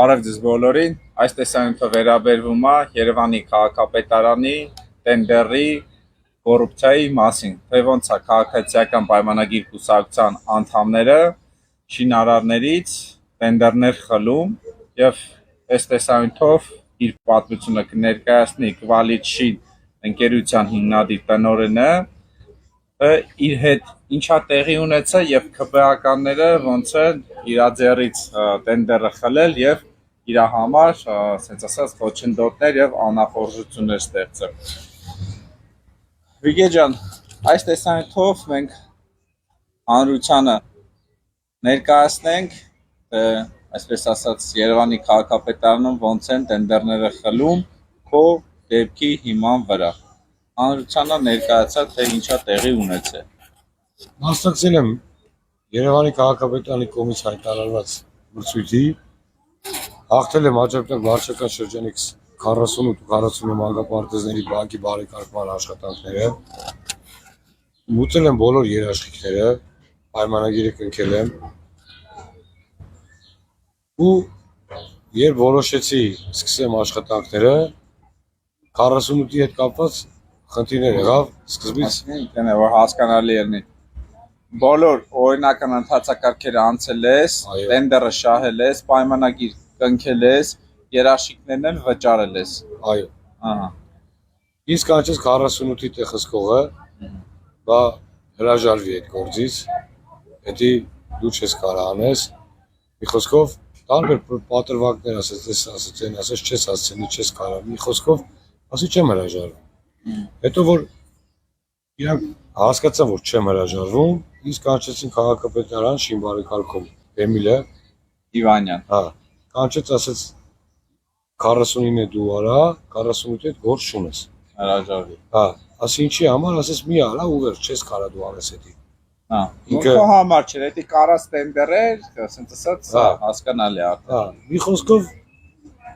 Բարև ձեզ բոլորին, այս տեսանյութը վերաբերվում է Երևանի քաղաքապետարանի տենդերի կոռուպցիայի մասին, թե ոնց է քաղաքացիական պայմանագիր կուսակցության անդամները շինարարներից տենդերներ խլում եւ այս տեսանյութով իր պատմությունը կներկայացնի Qualit Shin ընկերության հիմնադիր տնօրենը իր հետ ինչա տեղի ունեցել եւ ԿՊԱ-ականները ոնց են իր ձեռից տենդերը խլել եւ իր համար, ասենց ասած, խոչընդոտներ եւ անախորժություններ ստեղծել։ Վիգե ջան, այս տեսանյութով մենք հանրությանը ներկայացնենք, թե այսպես ասած Երևանի քաղաքապետարանում ոնց են տենդերները խլում քո դեպքի հիման վրա։ Հանրությանը ներկայացա, թե ինչա տեղի ունեցել։ Մասնակցել եմ Երևանի քաղաքապետարանի կողմից հայտարարված մրցույթի, հաղթել եմ աջակցող վարչական շրջանի 48-49 մանկապարտեզների բանկի բարեկարգման աշխատանքները, մուծել եմ բոլոր երաշխիքները, պայմանագիրը կնքել եմ ու երբ որոշեցի սկսեմ աշխատանքները, 48-ի հետ կապված խնդիրներ եղավ սկզբից որ հասկանալի եղնի։ Բոլոր օրինական ընթացակարգերը անցել ես, տենդերը շահել ես, պայմանագիր կնքել ես, երաշխիքներն էլ վճարել ես։ Այո։ Ահա։ Իսկ անցած 48-ի տեխսկողը բա հրաժարվի այդ գործից, հետի դու չես կարող անես։ Մի խոսքով տարբեր պատրվակներ ասած չես հասցնի, չես կարող։ Մի խոսքով ասի չեմ հրաժարվում։ Հետո որ իրանք հասկացան, որ չեմ հրաժարվում, իսկ կանչեցին քաղաքապետարան շինբարեկարգում Էմիլը Իվանյան։ Հա, կանչեց ասեց 49-ը դու արա, 48-ը հետ գործ չունես։ Հրաժարվի։ Հա, ասի ինչի համար, ասես մի արա ու վերջ, չես կարա դու անես հետի։ Հա, ինքը համար չէր, էդի կարած տենդերեր, ասենց ասած, հասկանալի է արդեն։ Հա, մի խոսքով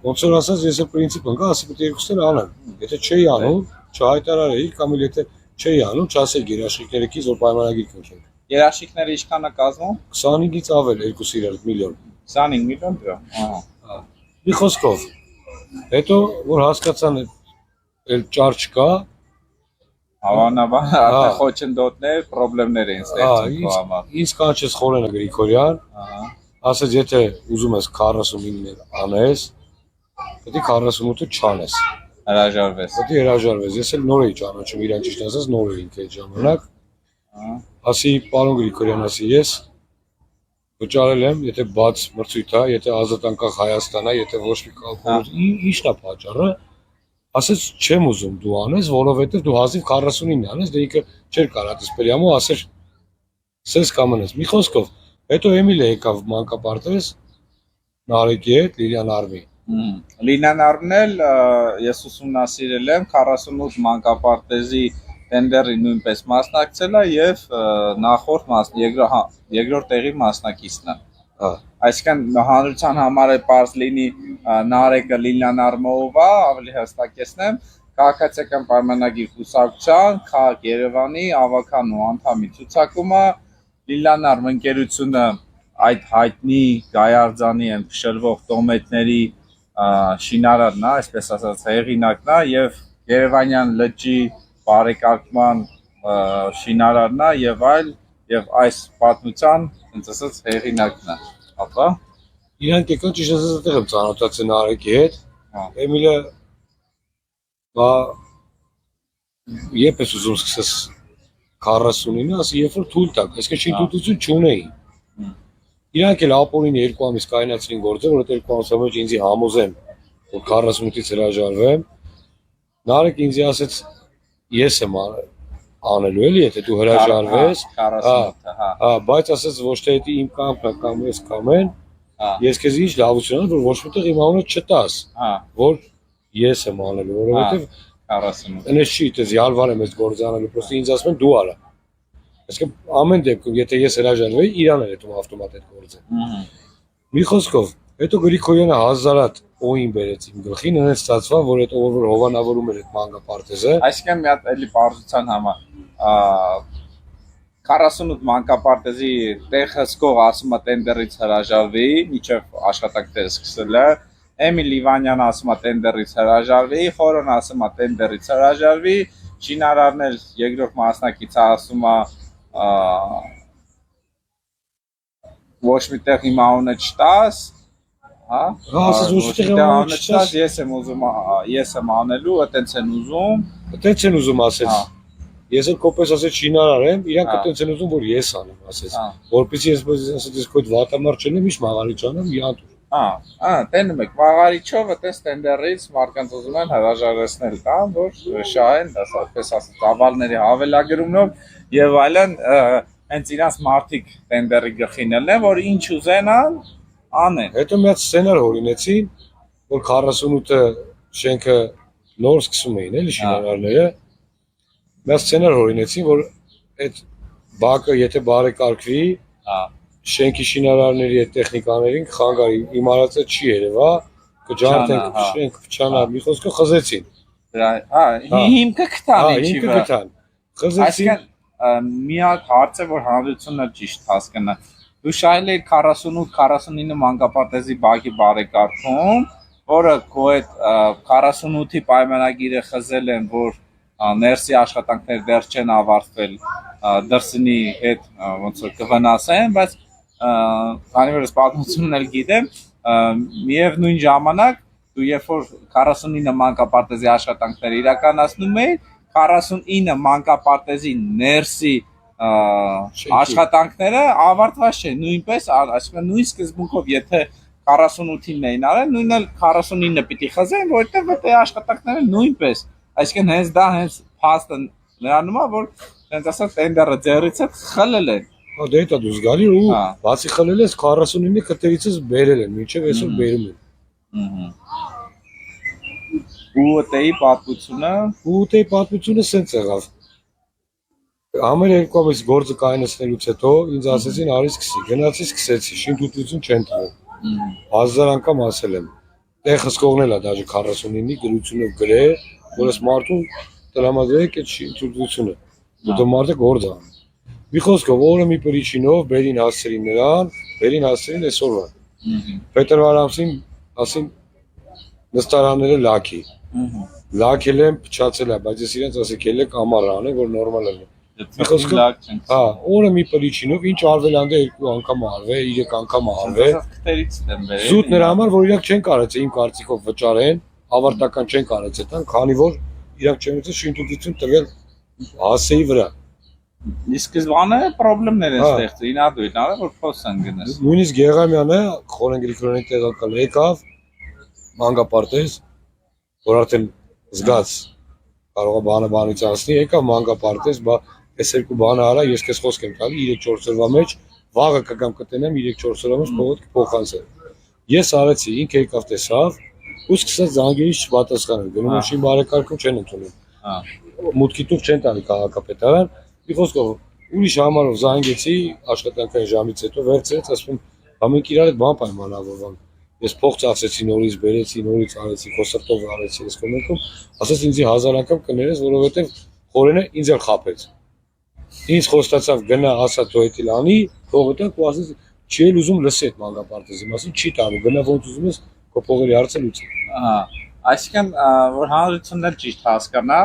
ոնց որ ասած ես էլ պրինցիպ ընկա, ասի պետք է երկուսները անեմ։ Եթե չէի անում, չհայտարարեի կամ էլ եթե չէի անում, չասեի երաշխիքները քիզ որ պայմանագիր կնքենք։ Երաշխիքները ինչքան է կազմում? 25-ից ավել 2 միլիոն։ 25 միլիոն դրամ։ Ահա։ Մի խոսքով։ Հետո որ հասկացան էլ ճար չկա, հավանաբար արդեն խոչընդոտներ, խնդիրներ էին ստեղծում քո համար։ Ինձ կանչեց Խորենը Գրիգորյան, ասեց եթե ուզում ես 49-ներ անես, պետք է 48-ը չանես։ Հրաժարվես։ Պետք է հրաժարվես։ Ես էլ նոր էի ճանաչում իրան ճիշտ ասած, նոր էինք այդ ժամանակ։ Ասի պարոն Գրիգորյան, ասի ես վճարել եմ, եթե բաց մրցույթ է, եթե ազատ անկախ Հայաստան է, եթե ոչ մի կալկուլ, ի՞նչն է պատճառը։ Ասեց չեմ ուզում դու անես, որովհետև դու հազիվ 49-ն անես, դե ինքը չէր կարա դեսպերյամու ասեր սես կամենես։ Մի խոսքով, հետո Էմիլը եկավ մանկապարտեզ Նարեկի հետ, Լիլիան Արմի։ Լիլիան Արմն էլ ես ուսումնասիրել եմ 48 մանկապարտեզի տենդերի նույնպես մասնակցել է եւ նախորդ երկրորդ տեղի մասնակիցն է։ Այսինքն հանրության համար է պարզ լինի Նարեկը Լիլիան Արմով է, ավելի հստակեցնեմ, քաղաքացիական պայմանագիր կուսակցության քաղաք Երևանի ավականու անդամի ցուցակումը Լիլիան Արմ ընկերությունը այդ հայտնի Գայարձանի են փշրվող տոմետների շինարարն է, այսպես ասած հեղինակն է եւ Երևանյան լճի բարեկարգման շինարարն է եւ այլ եւ այս պատմության ինձ ասած հեղինակն է, ապա իրանք եկան ճիշտ ասած այդտեղ եմ ծանոթացել Նարեկի հետ։ Էմիլը բա երբ ես ուզում սկսես 49-ը, ասի երբ որ թույլ տակ, այսինքն շինթույլտություն չունեի։ Իրանք էլ ապօրին 2 ամիս կայացրին գործը, որովհետեւ 2 ամսի մեջ ինձ համոզեմ, որ 48-ից հրաժարվեմ։ Նարեկը ինձ ասեց ես եմ անելու էլի, եթե դու հրաժարվես, հա, բայց ասեց ոչ թե դա իմ կամքն է կամ ես կամեն, ես քեզ ինչ լավություն անեմ, որ ոչ միտեղ իմ անունը չտաս, որ ես եմ անելու, որովհետև 48 այնպես չի, դες յալվարեմ այս գործը անելու, պրոստը ինձ ասում են դու արա։ Այսինքն ամեն դեպքում, եթե ես հրաժարվեի, իրան էր հետում ավտոմատ այդ գործը։ Մի խոսքով, հետո Գրիգորյանը հազարատ օին բերեց իմ գլխին, այնպես ստացվա, որ այդ որ հովանավորում էր այդ մանկապարտեզը։ Այսինքն մի հատ էլի բարձության համար 48 մանկապարտեզի տեղ հսկող ասում է տենդերից հրաժարվի, միջև աշխատանքները սկսել է, Էմիլ Իվանյանը ասում է տենդերից հրաժարվի, Խորոն ասում է տենդերից հրաժարվի, շինարարն էլ երկրորդ մասնակիցը ասում է ոչ մի տեղ իմ անունը չտաս, հա, ասես ոչ մի տեղ անունը չտաս, ես եմ անելու, այտենց են ուզում, այտենց են ուզում ասեց։ Ես էլ կոպես ասեց շինարար եմ, իրանք այտենց են ուզում, որ ես անեմ, ասեց։ Որպեսզի ես ասեց քո վատամարդ չեմ, միշտ մաղարիչ անեմ, իհանուր։ Տենում եք, մաղարիչով այտենց տենդերից մարդկանց ուզում են հրաժարեցնել տան, որ շահեն, այսպես ասած, ավալների հավելագրումով եւ այլն, հենց իրանց մարդիկ տենդերի գլխին ելնեն, որ ինչ ուզենան, անեն։ Հետո մի հատ սցենար հորինեցին, որ 48-ը շենքը նոր սկսում էին, էլի շինարարները։ Մի հատ սցենար հորինեցին, որ այդ բակը եթե բարեկարգվի, շենքի շինարարների այդ տեխնիկաներին խանգարի, իմ արածը չի երևա, կջարդենք շենք փչանա, մի խոսքով խզեցին։ Հիմքը կտան, հիմքը կտան։ Խզեցին։ Այսինքն մի հատ հարց է, որ հանրությունը ճիշտ հասկանա։ Դու շահել էիր 48-49 մանկապարտեզի բակի բարեկարգում, որը քո այդ 48-ի պայմանագիրը խզել են, որ ներսի աշխատանքները դեռ չեն ավարտվել, դրսնի հետ ոնց որ կվնասեն, բայց քանի որ ես պատմությունն էլ գիտեմ, միևնույն ժամանակ դու երբ որ 49 մանկապարտեզի աշխատանքները իրականացնում էիր, 49 մանկապարտեզի ներսի աշխատանքները ավարտված չէ, նույնպես, այսինքն նույն սկզբունքով, եթե 48-ին էին արել, նույնն էլ 49-ը պիտի խզեն, որովհետև այդ աշխատանքները նույնպես, այսինքն հենց դա հենց փաստը նրանում է, որ հենց ասած տենդերը ձեռից է խլել են։ Դե դա դու զգալի ու բացի խլել ես 49-ի քթերիցս բերել են, մինչև այսօր բերում են։ Ուտեի պատմությունը սենց եղավ։ Ամեն երկու ամիս գործը կայացնելուց հետո ինձ ասեցին արի սկսի, գնացի սկսեցի, շինթույլտվություն չեն տվել։ 1000 անգամ ասել եմ։ Տեղ հսկողն էլ է դաժե 49-ի գրությունով գրել, որ ես մարդուն տրամադրեք այդ շինթույլտվությունը։ Որտեղ մարդը գործ է անում։ Մի խոսքով օրը մի պրիչինով բերին հասցրին նրան, բերին հասցրին այսօրվա։ Փետրվար ամսին ասին նստարանները լաքի։ Լաքել եմ, փչացել է, բայց ես իրենց ասեք ելեք ամառ անեն, որ նորմալ է։ Մի խոսքով, օրը մի պրիչինով ինչ արվել անդե 2 անգամ արվել, 3 անգամ արվել։ Զուտ նրա համար, որ իրանք չեն կարծել իմ կարծիքով վճարեն, ավարտական չեն կարծել տան, քանի որ իրանք չեն ուզել շինթույլտվություն տվել հասեի վրա։ Իսկ սկզբանե խնդիրներ են ստեղծել, ինադույն արել, որ փոսան գնաս։ Նույնիսկ Գեղամյանը Խորեն Գրիգորյանի տեղակալ եկավ մանկապարտեզ, որ արդեն զգաց կարող է բանից անցնի, եկավ մանկապարտեզ, այս երկու բանը արա, ես քեզ խոսք եմ տալի 3-4 օրվա մեջ, վաղը կգամ կտենեմ 3-4 օրվա մեջ փողոց կփոխանցեմ։ Ես արեցի, ինքը եկավ տեսավ, ու սկսեց զանգերից չպատասխանել, գնում են շին բարեկարգում չեն ընդունում։ Մուտքի տուղ չեն տալի քաղաքապետարան, մի խոսքով ուրիշ համարով զանգեցի աշխատանքային ժամից հետո վերցրեց, ասում ամենք իրար հետ բան պայմանավորվան։ Ես փող ծախսեցի նորից, բերեցի, նորից արեցի, խոսրտով արեցի այս կոմենտում, ասես ինձ 1000 անգամ կներես, որովհետև Խորենը ինձ էլ խաբեց։ Ինձ խոստացավ գնա ասա դու էդիլ անի, փողը տակ ու ասես չի էլ ուզում լսի այդ մանկապարտեզի մասին, չի տանում, գնա ոնց ուզում ես, քո փողերի հարցը լուծի։ Այսինքն որ հանրությունն էլ ճիշտ հասկանա,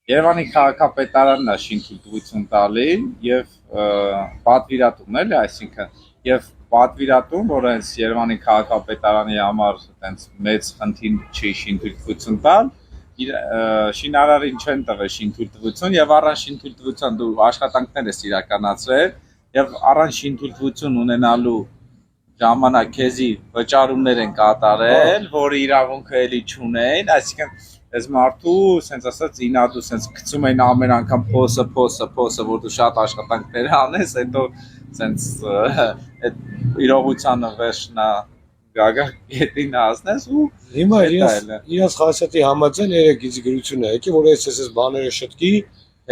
Երևանի քաղաքապետարանն է շինթույլտվություն տալի եւ պատվիրատուն էլի, այսինքն եւ պատվիրատուն, որ հենց Երևանի քաղաքապետարանի համար այտենց մեծ խնդիր չի շինթույլտվություն տալ, շինարարին չեն տվել շինթույլտվություն եւ առանց շինթույլտվության դու աշխատանքներ ես իրականացրել եւ առանց շինթույլտվություն ունենալու ժամանակ քեզի վճարումներ են կատարել, որի իրավունքը էլի չունեն, այսինքն այս մարդու, սենց ասած, ինադու սենց գցում էին ամեն անգամ փոսը, որ դու շատ աշխատանքներ անես, հետո սենց այդ իրողությանը վերջնա գագա գետին հասնես ու հիմա իրաց խասյատի համաձայն երեքից գրությունը եկի, որ այս բաները շտկի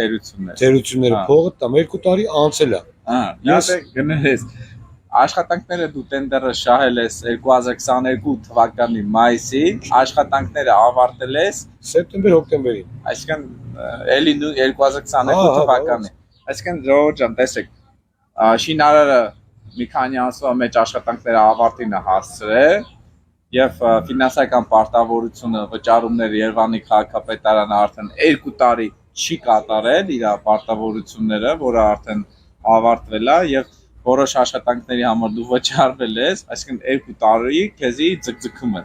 թերությունները փողը տամ 2 տարի անցել է։ Ես գներես աշխատանքները դու տենդերը շահել ես 2022 թվականի մայիսին, աշխատանքները ավարտել ես սեպտեմբեր-հոկտեմբերին։ Այսինքն էլի 2022 թվականի։ Այսինքն Ժողովուրդ ջան, տեսեք, շինարարը մի քանի ամսվա մեջ աշխատանքները ավարտին է հասցրել եւ ֆինանսական պարտավորությունը վճարումները Երևանի քաղաքապետարանը արդեն 2 տարի չի կատարել իր պարտավորությունները, որը արդեն ավարտվել է եւ որոշ աշխատանքների համար դու վճարվել ես, այսինքն 2 տարի քեզի ձգձգում է։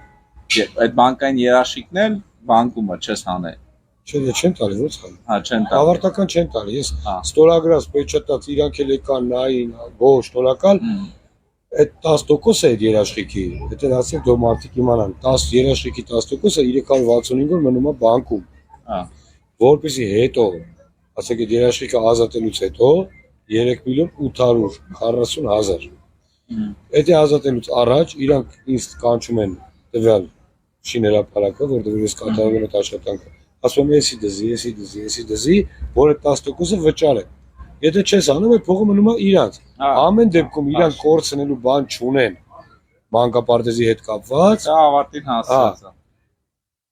Այդ բանկային երաշխիքն էլ բանկում է չես հանել։ Չէ, չեն տալի, ո՞նց խաղ։ Հա, չեն տալի։ Ավարտական չեն տալի, ես ստորագրած պեչատած իրանք էլ եկան նային, գոհ, շնորհակալ, այդ 10% է այդ երաշխիքի, դա ասենք դու մարդիկ իմանան, 10 երաշխիքի 10%-ը 365 օր մնում է բանկում։ Հա։ Որպեսզի հետո, ասենք այդ երաշխիքը ազատելուց հետո 3.840.000։ Այդ ազատելուց առաջ իրանք ինձ կանչում են տվյալ շիներապարակը, որտեղ ես կատարում եմ այդ աշխատանքը։ Ասում եմ, էսի դզի, որ այդ 10%-ը վճարը։ Եթե չես անում, այդ փողը մնում է իրանց։ Ամեն դեպքում իրանք կորցնելու բան չունեն մանկապարտեզի հետ կապված։ Դա ավարտին հասած է։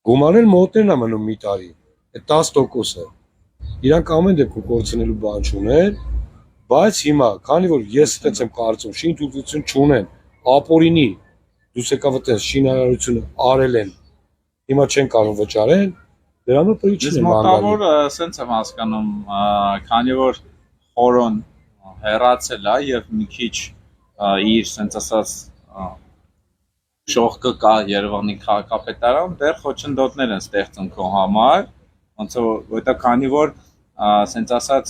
Գումարել մոտներն է մնում մի տարի։ Այդ 10%-ը։ Իրանք ամեն դեպքում կորցնելու բան չունեն, բայց հիմա, քանի որ ես այդպես եմ կարծում, շինթույլտվություն չունեն, ապօրինի դուս եկավ այդպես շինարարությունը արել են։ Հիմա չեն կարող վճարել։ Դրանով պրիչին է մանգալի։ Մոտավոր սենց եմ հասկանում, քանի որ խորոն հեռացել է եւ մի քիչ իր սենց ասած շողկը կա Երևանի քաղաքապետարան, դեռ խոչընդոտներ են ստեղծում քո համար, ոնց որտեղ քանի որ սենց ասած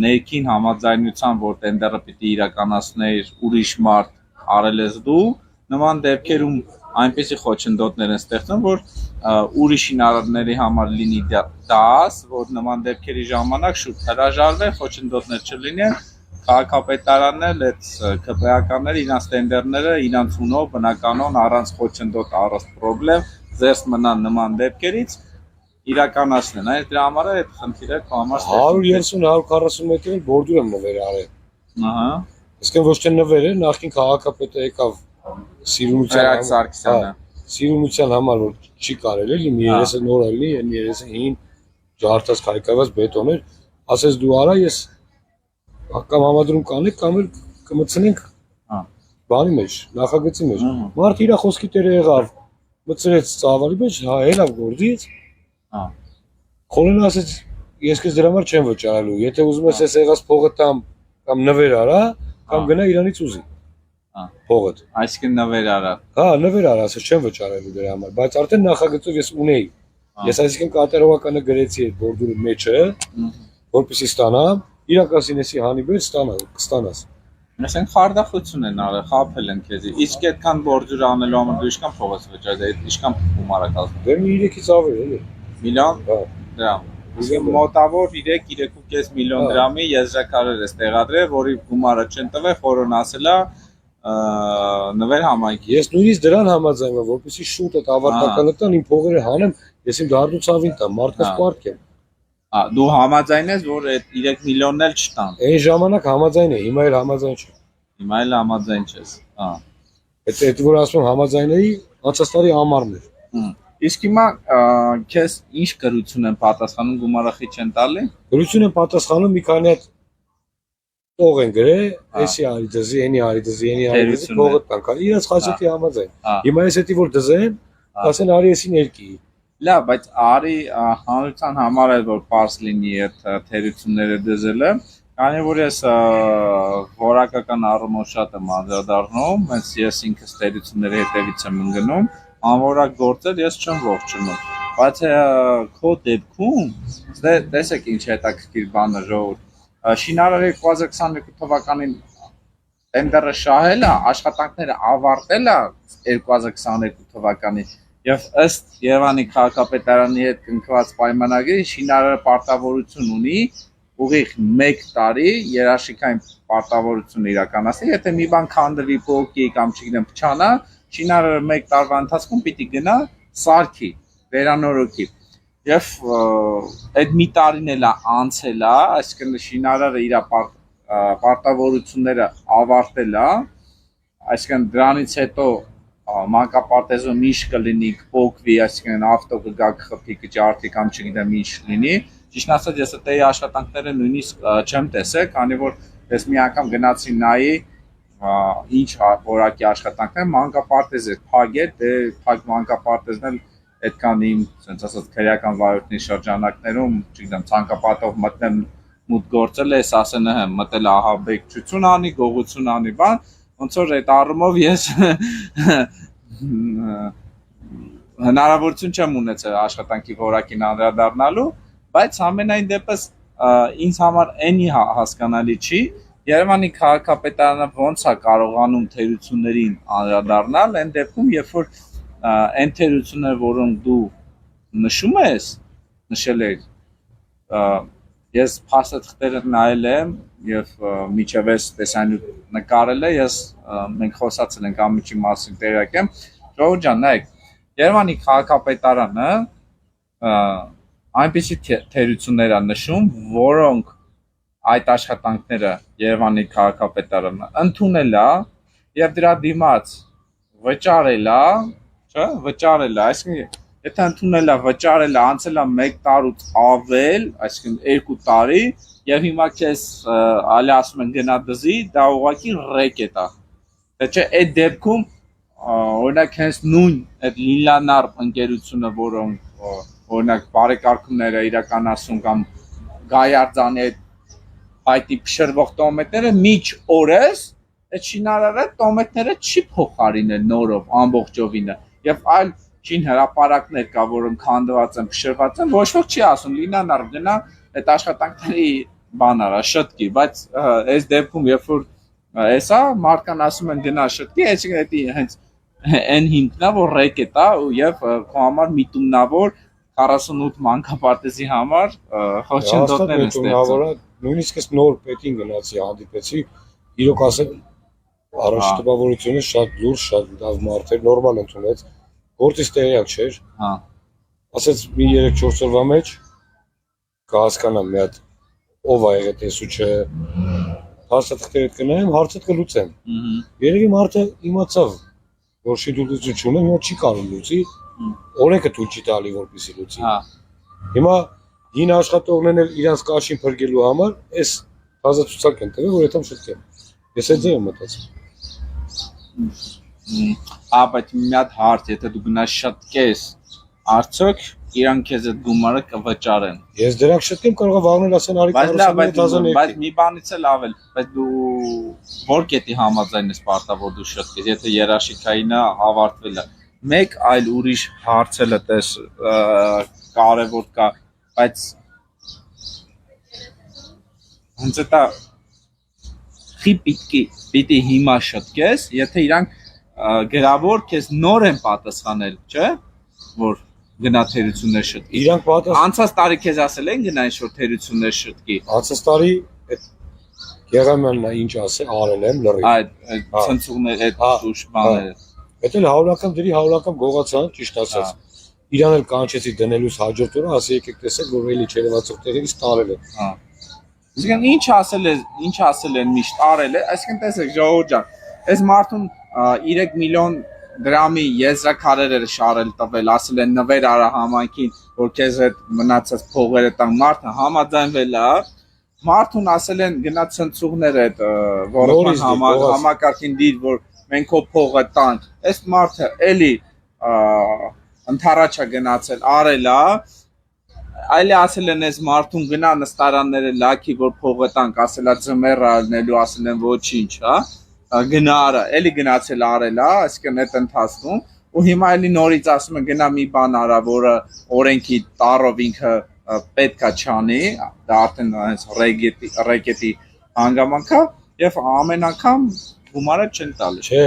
ներքին համաձայնության, որ տենդերը պիտի իրականացներ ուրիշ մարդ արել ես դու, նման դեպքերում այնպեսի խոչընդոտներ են ստեղծում, որ ուրիշ շինարարների համար լինի դաս, որ նման դեպքերի ժամանակ շուտ հրաժարվեն, խոչընդոտներ չլինեն, քաղաքապետարանն էլ այդ ԿՊԱ-ականները իրանց տենդերները իրանց ունով բնականon առանց խոչընդոտ, առանց խնդրեմ, զերծ մնան նման դեպքերից իրականացնեն։ Այդ դրա համար է այդ խնդիրը քո համար 130-140 մետր բորդուր եմ նվեր արել։ Ահա։ Իսկեն ոչ թե նվեր է, նախքին քաղաքապետը եկավ Սիրունության համար որ չի կարելի էլի մի երեսը նոր էլի, մի երեսը հին ջարդած քայքայված բետոն էր, ասես դու արա ես կամ համադրում կանենք կամ էլ կմցնենք բանի մեջ, նախագծի մեջ։ Մարդ իր խոսքի տերը եղավ, մցրեց ծավալի մեջ, հա ելավ գործից։ Խորեն ասեց ես քեզ դրա համար չեմ վճարելու, եթե ուզում ես ես եղած փողը տամ կամ նվեր արա, կամ գնա իրանից ուզի։ Փողը։ Այսինքն նվեր արա։ Հա, նվեր արա, ասես չեմ վճարելու դրա համար, բայց արդեն նախագծով ես ունեի։ Ես այսինքն կատարողականը գրեցի այդ բորդուրի մեջը, որպեսզի ստանամ, իրակասինեսի հանիբեր կստանաս։ Այսինքն խարդախություն են արել, խաբել են քեզի։ Իսկ այդքան բորդուր անելու համար դու ինչքան փող ես վճարել, այդ ինչքան գումար է կազմում։ Դե մի 3-ից ավել էլի։ Միլիոն դրամ։ Մոտավոր 3-3.5 միլիոն դրամի եզրակարեր ես տեղադրել, որի գումարը չեն տվել, խորոն ասելա նվեր համայնքի։ Ես նույնիսկ դրան համաձայն եմ, որպեսզի շուտ այդ ավարտականը տան իմ փողերը հանեմ, ես իմ դառնուցավին տամ, մարդկանց պարտքեմ։ Դու համաձայն ես, որ այդ 3 միլիոնն էլ չտան։ Այն ժամանակ համաձայն է, հիմա էլ համաձայն չէ։ Հիմա էլ համաձայն չես։ Այդ որ ասում համաձայն էի, անցած տարի ամառն էր։ Իսկ հիմա քեզ ինչ գրություն են պատասխանում, գումարախի չեն տալի։ Գրություն են պատասխանում մի քանի հատ տող են գրել, էսի արի դզի, էնի արի դզի, փողը տանք, իրաց խաչետի համաձայն։ Հիմա ես էդի որ դզեն, ասեն արի էսի ներքի։ Լավ, բայց արի հանրության համար էլ որ պարզ լինի այդ թերությունները դզելը, քանի որ ես որակական առումով շատ եմ անդրադառնում, հենց ես ինքս թերությունների հետևից եմ ընկնում, անորակ գործեր ես չեմ ողջունում։ Բայց քո դեպքում, տեսեք ինչ հետաքրքիր բան է ժողովուրդ։ Շինարարը 2022 թվականին տենդերը շահել է, աշխատանքները ավարտել է 2022 թվականին եւ ըստ Երևանի քաղաքապետարանի հետ կնքված պայմանագրի շինարարը պարտավորություն ունի ուղիղ 1 տարի երաշխիքային պարտավորություն իրականացնել, եթե մի բան քանդվի, փոկի կամ չգիտեմ փչանա, շինարարը 1 տարվա ընթացքում պիտի գնա սարքի, վերանորոգի։ Եվ այդ մի տարին էլ անցել է, այսինքն շինարարը իր պարտավորությունները ավարտել է, այսինքն դրանից հետո մանկապարտեզում ինչ կլինի, կփոկվի, այսինքն ավտո կգա կխփի, կջարդի կամ չգիտեմ ինչ լինի, ճիշտ ասած ես այդի աշխատանքները նույնիսկ չեմ տեսել, քանի որ ես մի անգամ գնացի նայի ինչ որակի աշխատանքներ, մանկապարտեզ էր փագել, դե փակ մանկապարտեզն էլ այդքան իմ sense ասած քրեական վարորդի շրջանակներում, չգիտեմ, ցանկապատով մտնեմ մուտ գործել ես, ասեն հեմ, մտել ահաբեկչություն անի, գողություն անի, բան, ոնց որ այդ առումով ես հնարավորություն չեմ ունեցել աշխատանքի որակին անդրադառնալու, բայց ամենայն դեպս ինձ համար այնի հասկանալի չի, Երևանի քաղաքապետարանը ոնց է կարողանում թերություններին անդրադառնալ, այն դեպքում, երբ որ այն թերությունները, որոնք դու նշում ես, նշել ես, ես փաստաթղթերը նայել եմ եւ միջև այս տեսանյութ նկարել եմ, մենք խոսացել ենք ամիջի մասին տեղյակ եմ, ժողովուրդ ջան, նայեք, Երևանի քաղաքապետարանը այնպիսի թերություններ է նշում, որոնք այդ աշխատանքները Երևանի քաղաքապետարանը ընդունել է եւ դրա դիմաց վճարել է, չէ՞, վճարել է, այսինքն եթե ընդունել է, վճարել է, անցել է 1 տարուց ավել, այսինքն 2 տարի եւ հիմա քեզ ալի ասում են գնա դզի, դա ուղղակի ռեկ է տա։ Դա չէ, այդ դեպքում օրինակ հենց նույն այդ Լիլանար ընկերությունը, որոնք օրինակ բարեկարգումները իրականացում կամ Գայարձանի այդ հայտի փշրվող տոմետները միջ օրես այդ շինարարը տոմետները չի փոխարինել նորով ամբողջովինը եւ այլ շին հրապարակներ կա, որոնք քանդված են, փշրված են, ոչ ոք չի ասում Լիլանար գնա այդ աշխատանքների բան արա, շտկի, բայց այս դեպքում երբ որ էսա մարդկան ասում են գնա շտկի, այսինքն դա հենց այն հիմքն է, որ ռեկ է տա եւ քո համար միտումնավոր 48 մանկապարտեզի համար խոչընդոտներ են ստեղծում։ Նույնիսկ ես նոր պետին գնացի, հանդիպեցի, իրոք ասել առաջ տպավորությունը շատ լուրջ, շատ լավ մարդ էր, նորմալ ընդունեց, գործից տեղյակ չէր։ Հա։ Ասեց մի 3-4 օրվա մեջ կհասկանամ մի հատ ով է եղել տեսուչը, փաստաթղթերը կնայեմ, հարցը կլուծեմ։ Երևի մարդը իմացավ, որ շինություն չունեմ, հիմա չի կարող լուծի, օրենքը թույլ չի տալի, որպեսզի լուծի։ Հա։ Հիմա հին աշխատողներն էլ իրանց կաշին փրկելու համար այս բազացուցակ են տվել, որ այդտեղ շտկեն։ Ես այդ ձեւ եմ մտածում։ Բայց մի հատ հարց, եթե դու գնաս շտկես, արդյոք իրանք քեզ այդ գումարը կվճարեն։ Ես դրանք շտկեմ կարող եմ վաղնել ասեն արի 40,000 բայց մի բանից էլ ավել, բայց դու որ կետի համաձայն ես պարտավոր դու շտկես, եթե երաշիկայինը ավարտվել է։ Մեկ այլ ուրիշ հարցել է տես կարևոր կա, բայց հենց դա խի պիտի հիմա շտկես, եթե իրանք գրավոր քեզ նոր են պատասխանել, չէ՞, որ գնա թերություններ շտկի։ Իրանք պատասխան Անցած տարի քեզ ասել են գնա ինչ-որ թերություններ շտկի։ Անցած տարի այդ Գեղամանն ինչ ասել, արել եմ լրիվ։ Այդ ցնցուղներ, այդ ուշ բաները։ Դա էլ հավաքական դրի հավաքական գողացան, ճիշտ ասած։ Իրան էլ կանչեցի դնելուց հաջորդ օրը, ասի եկեք տեսեք, որ էլի չերևացող տեղերից տարել է։ Հա։ Իսկ ինչ ասել են միշտ արել է, այսինքն տեսեք ժողովուրդ ջան, այս մարդուն 3 միլիոն դրամի եզրակարեր շարել տվել, ասել են նվեր արա համայնքին, որ քեզ այդ մնացած փողերը տան, մարդը համաձայնվել է, մարդուն ասել են գնա ցնցուղներ այդ որոշման համակարգին դիր, որ մենք քո փողը տանք, այս մարդը էլի ընթառաջ է գնացել, արել է, այլի ասել են այս մարդուն գնա նստարանները լաքի, որ փողը տանք, ասել է ձմեռ ալնելու, ասել են ոչինչ, հա գնա արա, էլի գնացել արել է, այսինքն այդ ընթացքում ու հիմա էլի նորից ասում են գնա մի բան արա, որը օրենքի տառով ինքը պետքա չանի, դա արդեն հենց ռեկետի հանգամանք է եւ ամեն անգամ գումարը չեն տալի։ Չէ,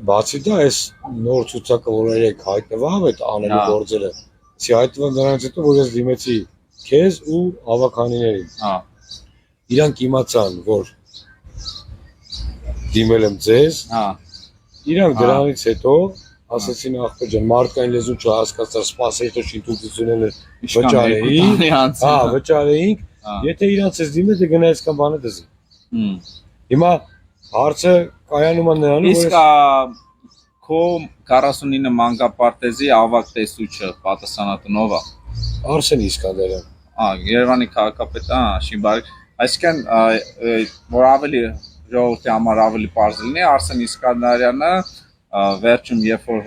բացի դա այս նոր ցուցակը, որ երեք հայտնվավ այդ անելու գործերը, ասի հայտնվան դրանից հետո որ ես դիմեցի քեզ ու ավականիներին։ Հա։ Իրանք իմացան, որ դիմել եմ ձեզ, իրանք դրանից հետո ասեցին ախպեր ջան, մարդկային լեզուն չհասկացար, սպասեի հետո շինթույլությունները վճարեինք, վճարեինք, եթե իրանց ես դիմել, դե գնա այսքան բանը դզի։ Հիմա հարցը կայանում է նրանում, իսկ քո 49 մանկապարտեզի ավագ տեսուչը պատասխանատուն ով է։ Արսեն Իսկանդարյան։ Երևանի քաղաքապետը, շինբարի, այսինքն որ ավելի ժողովրդի համար ավելի բարձ լինի, Արսեն Իսկանդարյանը վերջում երբ որ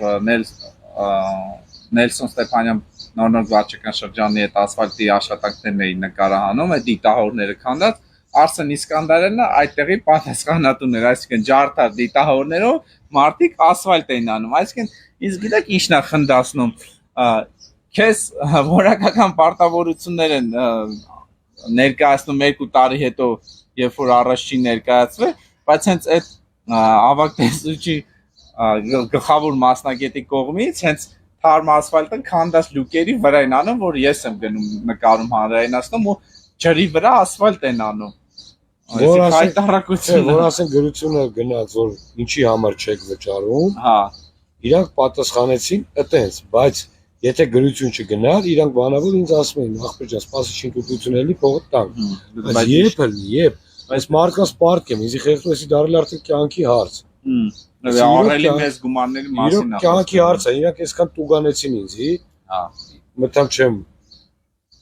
Նելսոն Ստեփանյան նոր վարչական շրջանի հետ ասֆալտի աշխատանքներն էին նկարահանում, այդ դիտահորները քանդած, Արսեն Իսկանդարյանը այդտեղի պատասխանատուն էր, այսինքն ջարդար դիտահորներով մարդիկ ասֆալտ էին անում, այսինքն իսկ գիտեք ինչն է խնդացնում, քեզ որակական պարտավորություններ են ներկայացնում 2 տարի հետո, երբ որ առաջ չի ներկայացվել, բայց հենց այդ ավագ տեսուչի գլխավոր մասնագետի կողմից հենց թարմ ասֆալտը քանդած լուկերի վրա են անում, որ ես եմ գնում նկարում հանրայնացնում ու ջրի վրա ասֆալտ են անում։ Որ հայտարարությունը, ասեն գրությունը գնաց, որ ինչի համար չեք վճարում, հա, իրանք պատասխանեցին այտենց, բայց եթե գրություն չգնար, իրանք բանավոր ինձ ասում էին, ախպեր ջան, սպասի շինքուտություն էլի փողը տանք։ Բայց երբ, այս մարդկանց պարտք եմ, ինձ խեղդում էսի դարել արդեն կյանքի հարց։ առելի մեծ գումարների մասին Իրոք կյանքի հարց է, իրանք այսքան տուգանեցին ինձի, հա, մտամ չեմ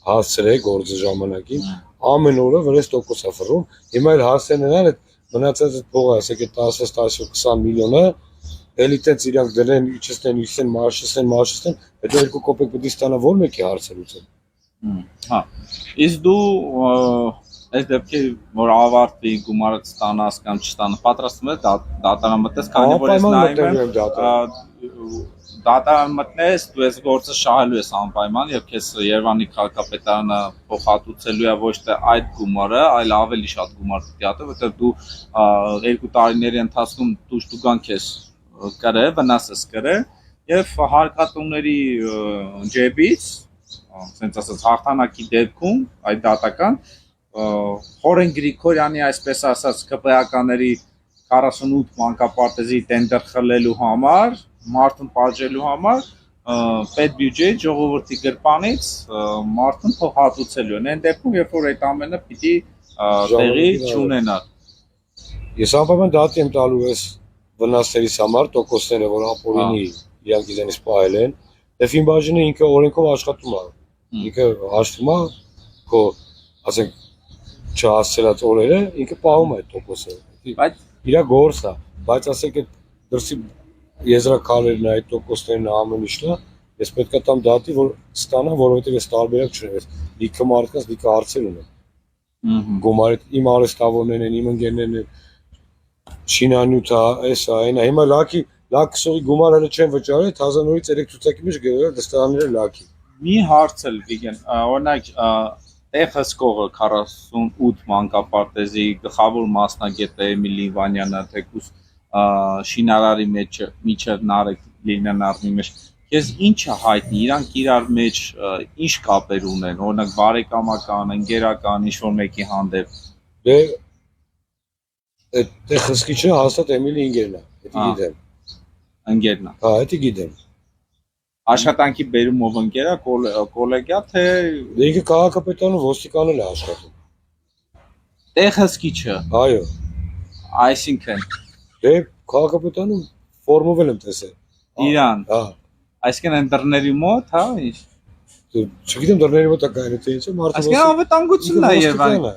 հասցրել գործը ժամանակին, ամեն օրը վրես տոկոս է ֆռում, հիմա էլ հասցեն նրան այդ մնացած այդ փողը, ասեք այդ 10-20 միլիոնը, էլի տենց իրանք դրեն, իջեցնեն, մարշեցնեն, հետո 2 կոպեկ պետք է ստանա որ մեկի հարցը լուծեն։ Հա, իսկ դու այս դեպքի որ ավարտի գումարը ստանաս կամ չստանաս, պատրաստվում ես դատարանմտես, քանի որ ես նայում եմ դատարանմտնես, դու այս գործը շահելու ես անպայման եւ քեզ Երևանի քաղաքապետարանը փոխհատուցելու է ոչ թե այդ գումարը, այլ ավելի շատ գումար պետք է հատը, որտեղ դու 2 տարիների ընթացքում դուշտուգանք ես կրե, վնասես կրե եւ հարկատուների ջեբից, ասենց ասած հաղթանակի դեպքում այդ դատական Խորեն Գրիգորյանի այսպես ասած ԿՊԱ-ականների 48 մանկապարտեզի տենդեր խլելու համար, մարդուն պատժելու համար պետբյուջեի ժողովրդի գրպանից մարդուն փոխհատուցելու են։ Այն դեպքում, երբ որ այդ ամենը պիտի տեղի չունենար։ Ես անպայման դատի եմ տալու ես վնասներից համար տոկոսները, որ ապօրինի իրանք իրենից պահել են, եւ ֆինբաժինը ինքը օրենքով աշխատում է։ Ինքը հաշվում է քո, ասենք, չհասցրած օրերը, ինքը պահում է այդ տոկոսը։ Բայց իր գործն է, բայց ասեք այդ դրսի եզրակալերն այդ տոկոսներն ամեն ինչն է, ես պետք է տամ դատի, որ ստանամ, որովհետեւ ես տարբերակ չունեմ, ես լիքը մարդկանց լիքը հարցեր ունեմ։ Գումարը իմ արհեստավորներն են, իմ ընկերներն են, շինանյութա, էսա, այնա, հիմա լաքսողի գումարը հələ չեն վճարել, թազանորից 3 ցուցակի մեջ գրել դստանները լաքի։ Մի հարց էլ Վիգեն, օրինակ տեղ հսկողը 48 մանկապարտեզի գլխավոր մասնագետը Էմիլի Վանյանը, թեկուզ շինարարի մեջ միջև Նարեկ Լիլյանարի մեջ, քեզ ինչ է հայտնի, իրանք իրար մեջ ինչ կապեր ունեն, օրինակ բարեկամական, ընկերական, ինչ-որ մեկի հանդեպ։ Դե այդ տեղ հսկիչը հաստատ Էմիլի ընկերն է, դա գիտեմ։ Ընկերն է։ Հա, դա գիտեմ։ Աշխատանքի բերումով ընկերա, կոլեգա, թե Դե ինքը քաղաքապետարանում ոստիկանել է աշխատում։ տեղ հսկիչը։ Այո։ Այսինքն Դե քաղաքապետարանում ֆորմովել եմ տեսել։ Իրան։ Հա։ Այսինքն այն դռների մոտ, հա, ինչ։ Չգիտեմ դռների մոտ է կայանը թե ինչ է, մարդը։ Այսինքն անվտանգությունն է Երևանի։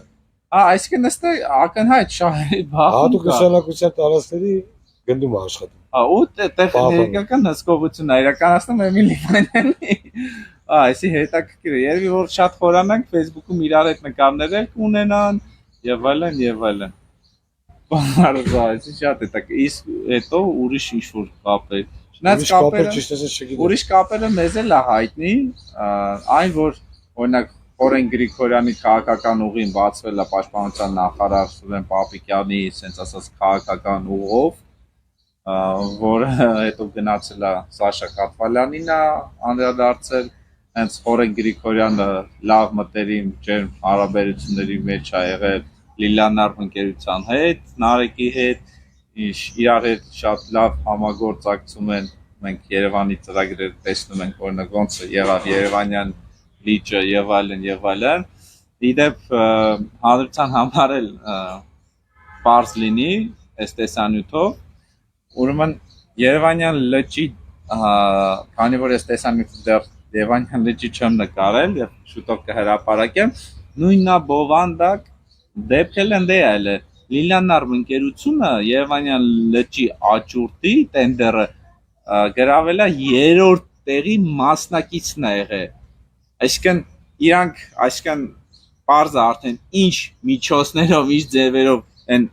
Հա, այսինքն ըստ ակնհայտ շահերի բախում։ Հատուկ նշանակության տարածքների գնդում է աշխատում։ Հա, ու տեխնիկական հսկողությունն է իրականացնում Էմիլի Վանյանի։ Հա, այսի հետաքրքիր է։ Երևի որ շատ խորանանք Facebook-ում իրար հետ նկարներ կունենան եւ այլն եւ այլն։ Բարոյ, այսի շատ հետաքրքիր։ Իսկ հետո ուրիշ ինչ-որ կապեր։ Չնայած կապերը ուրիշ կապերը մեզ էլ է հայտնի, այն որ օրինակ Խորեն Գրիգորյանի քաղաքական ուղին բացվել է պաշտպանության նախարար Սուրեն Պապիկյանի, ասենց ասած քաղաքական ուղով, որը հետո գնացել է Սաշա Կատվալյանին անդրադարձել, հենց Խորեն Գրիգորյանը լավ մտերիմ ջերմ հարաբերությունների մեջ է եղել Լիլյանար ընկերության հետ, Նարեկի հետ, իրար հետ շատ լավ համագործակցում են, մենք Երևանի ծրագրերը տեսնում ենք, օրինակ ոնց եղավ Երևանյան լիճը եւ այլն, իդեպ հանրության համար էլ բարձ լինի այս տեսանյութով, ուրեմն Երևանյան լճի, քանի որ այս տեսանյութը դեռ Երևանյան լճի չեմ նկարել եւ շուտով կհրապարակեմ նույնա բովանդակ դեպքել են դե այլ Լիլիանարմ ընկերությունը Երևանյան լճի աճուրդի տենդերը գրավել է 3-րդ տեղի մասնակիցն է եղել այսինքն իրանք այսինքն բարձր արդեն ինչ միջոցներով ինչ ձևերով են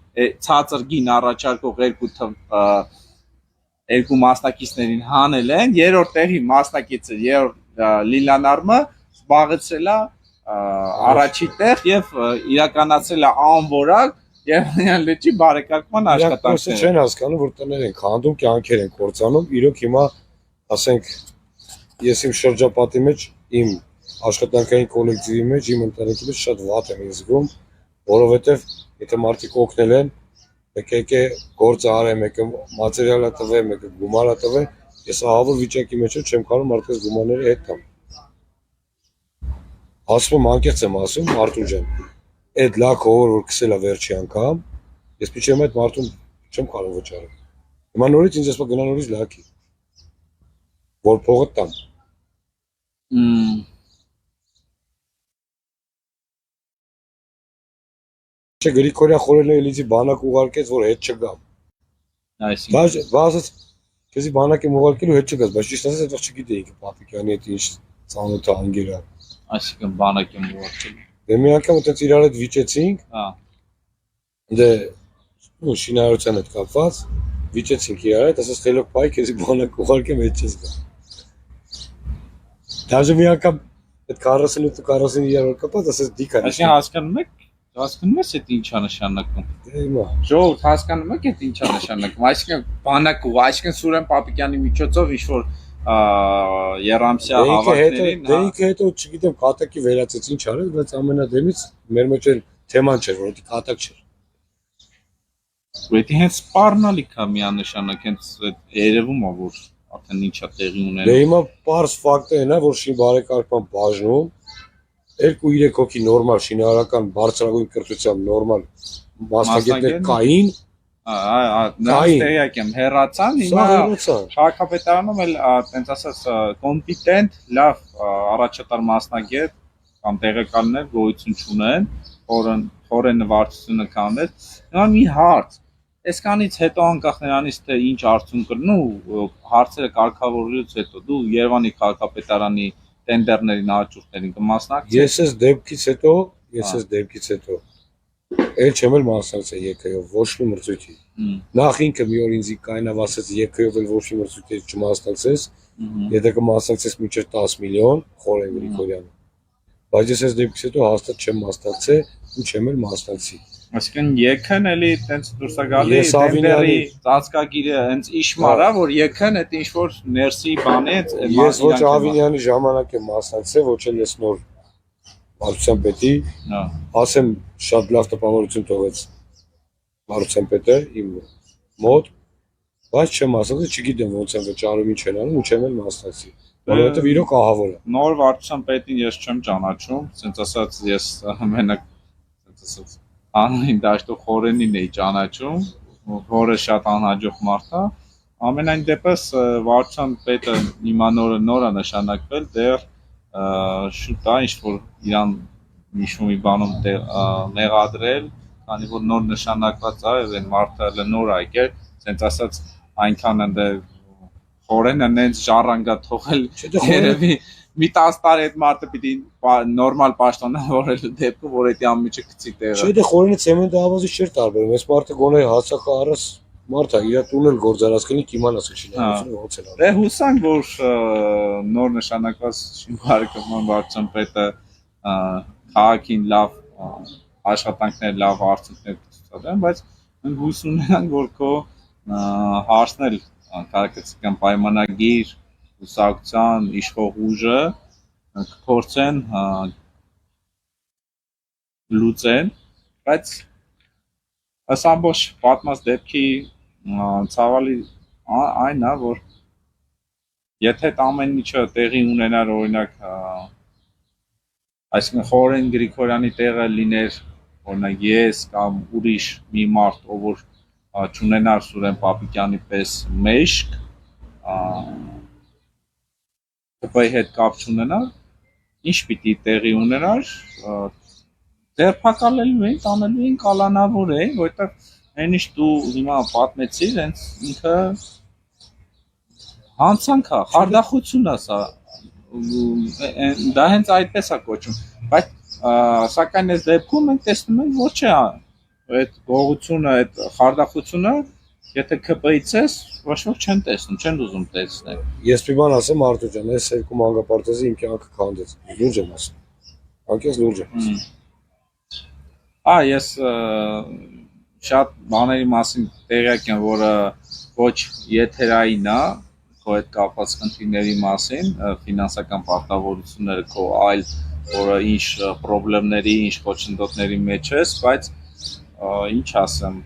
ցածր գին առաջարկող երկու մասնակիցներին հանել են 3-րդ տեղի մասնակիցը Լիլիանարմը զբաղեցրել է առաջի տեղ եւ իրականացրել է անորակ Երևանյան լճի բարեկարգման աշխատանքները։ Չեն հասկանում, որ տներ են քանդում, կյանքեր են կործանում, իրոք հիմա ասենք ես իմ շրջապատի մեջ իմ աշխատանքային կոլեկտիվի մեջ իմ ընտանիքի մեջ շատ վատ եմ զգում, որովհետեւ եթե մարդիկ օգնել են, մեկը գործ արել, մեկը մատերիալ տվել, մեկը գումար տվել, ես ահավոր վիճակի մեջ չեմ կարող մարդկանց գումարների հետ տամ։ Ասում եմ անկեղծ եմ ասում, Արտուր ջան, այդ լաքը որ քսել է վերջի անգամ, ես փիչեմ այդ մարդուն չեմ կարող վճարել։ Հիմա նորից ինձ ասում գնա նորից լաքի, որ փողը տամ։ Չէ Գրիգորյան խորելը էլիզի բանակ ուղարկեց, որ հետ չգամ։ Այսինքն Բացած քեզի բանակ եմ ուղարկելու հետ չգաս, բայց ճիշտ ասած այդտեղ չգիտեի Պապիկյանի հետ ինչ ծանոթ է անգերա։ այսինքն բանակ եմ ուղարկել։ Դե մի անգամ այդպես իրար հետ վիճեցինք, Հա։ դե ու շինարարության հետ կապված վիճեցինք իրար հետ, ասես խելոք բայ քեզի բանակ ուղարկեմ հետ չես գա։ Դաժե մի անգամ այդ 48-49 որ կապած, ասես դիքա։ Այսինքն հասկանում եք այդ ինչա նշանակում։ Դե հիմա Ժողովուրդ հասկանում եք այդ ինչա նշանակում։ Այսինքն բանակ ու այսինքն Սուրեն Պապիկյանի միջոցով ինչ որ Երամսյա հավաքներին, դե ինքը հետո չգիտեմ կատակի վերածեց ինչ արել, բայց ամենադեմից մեր մեջ էլ թեման չէր, որ դա կատակ չէր։ Դա հենց սպառնալիք է միանշանակ, հենց երևում է որ արդեն ինչա տեղի ունենում։ Դե հիմա պարզ ֆակտը այն է, որ շին բարեկարգման բաժնում 2-3 հոգի նորմալ շինարարական բարձրագույն կրթությամբ նորմալ մասնագետներ կային, նրանց տեղյակ եմ հեռացան, հիմա քաղաքապետարանում էլ տենց ասած կոմպետենտ, լավ առաջատար մասնագետ կամ տեղեկալներ գոյություն չունեն, խորեն նվարչությունը կանել։ Հիմա մի հարց Այսքանից հետո անկախ նրանից թե ինչ արդյունք կլինի, հարցերը կարգավորելուց հետո դու Երևանի քաղաքապետարանի տենդերներին աճուրդներին կմասնակցես։ Ես ես դեպքից հետո էլ չեմ էլ մասնակցել ԵԿ-ով ոչ մի մրցույթի։ Նախ ինքը մի օր ինձ կայնավ ասեց ԵԿ-ով էլ ոչ մի մրցույթի չմասնակցես, եթե կմասնակցես մինչև 10 միլիոն Խորեն Գրիգորյանը։ Բայց ես ես դեպքից հետո հաստատ չեմ մասնակցել ու չեմ էլ մասնակցի։ Այսինքն ԵՔ-ն էլի տենց դուրս է գալի տենդերի ծածկագիրը հենց իշմար է, որ ԵՔ-ն այդ ինչ որ ներսի բան է, ես ոչ Ավինյանի ժամանակ եմ մասնակցել, ոչ էլ ես նոր Մարության պետի, ասեմ շատ լավ տպավորություն թողեց Մարության պետը իմ մոտ, բայց չեմ ասել, չգիտեմ ոնց են վճարում, ինչ են անում ու չեմ էլ մասնակցի, որովհետև իրոք ահավոր է։ Նոր Վարչության պետին ես չեմ ճանաչում, ասենց ասած ես մենակ ասենց ասած անունին դաշտով Խորենին էի ճանաչում, որը շատ անհաջող մարդ է։ Ամենայն դեպս Վարչության պետը հիմա նոր է նշանակվել, դեռ շուտ է ինչ որ իրան մի բանում մեղադրել, քանի որ նոր նշանակված է, այն մարդը նոր է եկել, ասենց ասած այնքան ընդ Խորենը նենց ժառանգա թողել երևի մի 10 տարի այդ մարդը պիտի նորմալ պաշտոնավորելու դեպքում, որ այդ ամիջը գցի տեղը։ Չէ, դե Խորենը ցեմենտ ավազի չէր տարբերում, այս մարդը գոնե հացախը առած մարդ է, իր տուն էլ գործարած կլինի, կիմանաս շինարարությունը ոնց է։ Դե հուսանք, որ նոր նշանակված շինարարական վարչության պետը քաղաքին լավ աշխատանքներ, լավ արդյունքներ ցուցադրեն, բայց մենք հույս ունենք, որ քո հարցնել քաղաքացիական պայմանագիր հուսակցության իշխող ուժը կփորձեն լուծեն, բայց այս ամբողջ պատմած դեպքի ցավալի այն է, որ եթե այդ ամեն ինչը տեղի ունենար օրինակ այսինքն Խորեն Գրիգորյանի տեղը լիներ օրինակ ես կամ ուրիշ մի մարդ, ով որ չունենար Սուրեն Պապիկյանի պես մեշկ ԿՊ-ի հետ կապ չունենար, ինչ պիտի տեղի ունենար, ձերբակալելու էին, տանելու էին կալանավոր էին, որտեղ այն ինչ դու հիմա պատմեցիր, հենց ինքը հանցանք է, խարդախություն է սա, դա հենց այդպես է կոչում, բայց սակայն այս դեպքում մենք տեսնում ենք, որ չէ, այդ գողությունը, այդ խարդախությունը, եթե ԿՊ-ից ես, ոչ ոք չեն տեսնում, չեն ուզում տեսնել։ Ես մի բան ասեմ, Արտուր ջան, այս երկու մանկապարտեզը իմ կյանքը քանդեց։ Լուրջ եմ ասում։ Անկես լուրջ եմ ասում։ Ես շատ բաների մասին տեղյակ եմ, որը ոչ եթերային է, քո հետ կապված խնդիրների մասին, ֆինանսական պարտավորությունները, քո այլ որը ինչ խնդիրների, ինչ խոչընդոտների մեջ ես, բայց ինչ ասեմ,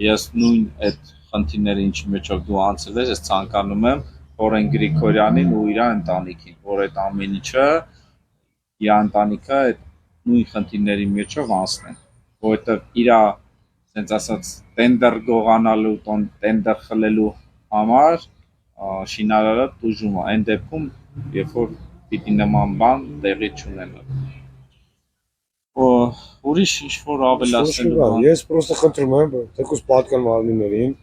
ես նույն այդ խնդիրները ինչի մեջով դու անցել ես, ես ցանկանում եմ Խորեն Գրիգորյանին ու իր ընտանիքին, որ այդ ամեն ինչը իր ընտանիքը այդ նույն խնդիրների մեջով անցնեն, որովհետև իր ասենց ասած տենդեր գողանալու, տենդեր խլելու համար շինարարը տուժում է, այն դեպքում, երբ որ պիտի նման բան տեղի չունենա։ Ուրիշ ինչ-որ ավելացնելու բան։ Ես պրոստը խնդրում եմ, թեկուզ պատկան մարմիններին,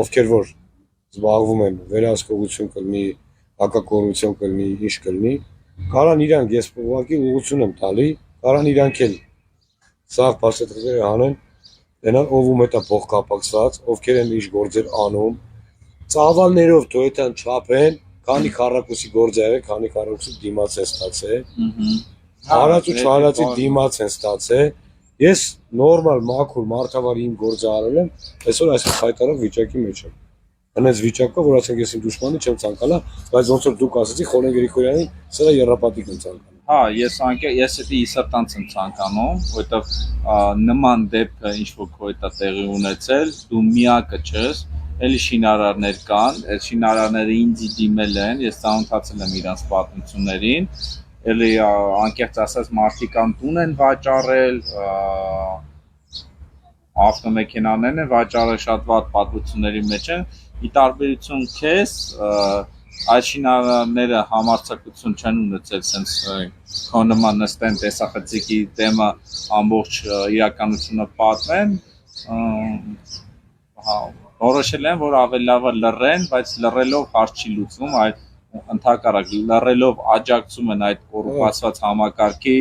ովքեր որ զբաղվում են վերահսկողություն կլինի, հակակոռուպցիոն կլինի, ինչ կլինի, կարան իրանք, ես ուղղակի ուղղություն եմ տալի, կարան իրանք էլ սաղ փաստաթղթերը հանեն, դենան ով ում հետ է փող կապակցված, ովքեր են ինչ գործեր անում, ծավալներով թող այդան չափեն, քանի քառակուսի գործ է եղել, քանի քառակուսի դիմաց է ստացել, հարած ու չարածի դիմաց են ստացել, ես նորմալ մաքուր մարդավար իմ գործը արել եմ, այսօր այսպես խայտարակ վիճակի մեջ եմ։ Հենց վիճակը, որ ասենք ես իմ դուշմանը չեմ ցանկալա, բայց ոնց որ դուք ասացիք Խորեն Գրիգորյանի, սրա երապատիկ եմ ցանկանում։ Ես դա իսրտանց եմ ցանկանում, որովհետև նման դեպքը ինչ որ քո հետ է տեղի ունեցել, դու միակը չես, էլի շինարարներ կան, այդ շինարարները ինձ դիմել են, ես ծանոթացել եմ իրանց պատմություններին, էլի անկեղծ ասած մարդիկ տուն են վաճառել, ավտոմեքենաներն են վաճառել, շատ վատ պատմությունների մեջ են, ի տարբերություն քեզ, այդ շինարարները համարձակություն չեն ունեցել sense քո նման նստեն տեսախցիկի դեմը ամբողջ իրականությունը պատմեն, որոշել են, որ ավելի լավ է լռեն, բայց լռելով հարց չի լուծվում, այդ ընդհակառակ լռելով աջակցում են այդ կոռուպացված համակարգի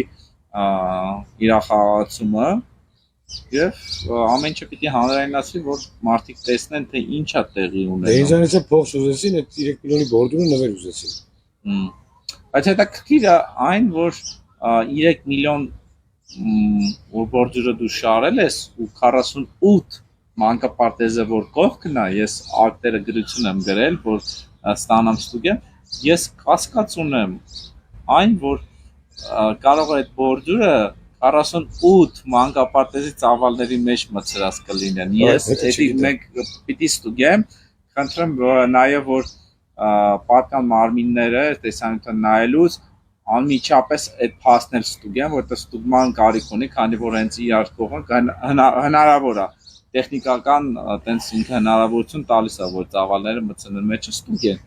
իրախաղացումը եւ ամեն ինչը պիտի հանրայնացվի, որ մարդիկ տեսնեն, թե ինչ է տեղի ունենում։ Ինձանից է փող ուզեցին, այդ 3 միլիոնի բորդուրը նվեր ուզեցին։ Բայց հետաքրքիր է այն, որ 3 միլիոն որ բորդուրը դու շարել ես ու 48 մանկապարտեզը որ կողքն է, ես ակտերը գրություն եմ գրել, որ ստանամ ստուգեմ, ես կասկած ունեմ այն, որ կարող է այդ բորդուրը 48 մանկապարտեզի ծավալների մեջ մցրած կլինեն։ Ես էդի մեկ պիտի ստուգեմ, խնդրեմ նաև որ պատկան մարմինները տեսանյութը նայելուց անմիջապես այդ փաստն էլ ստուգեմ, որտեղ ստուգման կարիք ունի, քանի որ հենց իրար կողմը հնարավոր է տեխնիկական տենց ինքը հնարավորություն տալիս է, որ ծավալները մցնեն մեջը ստուգեն,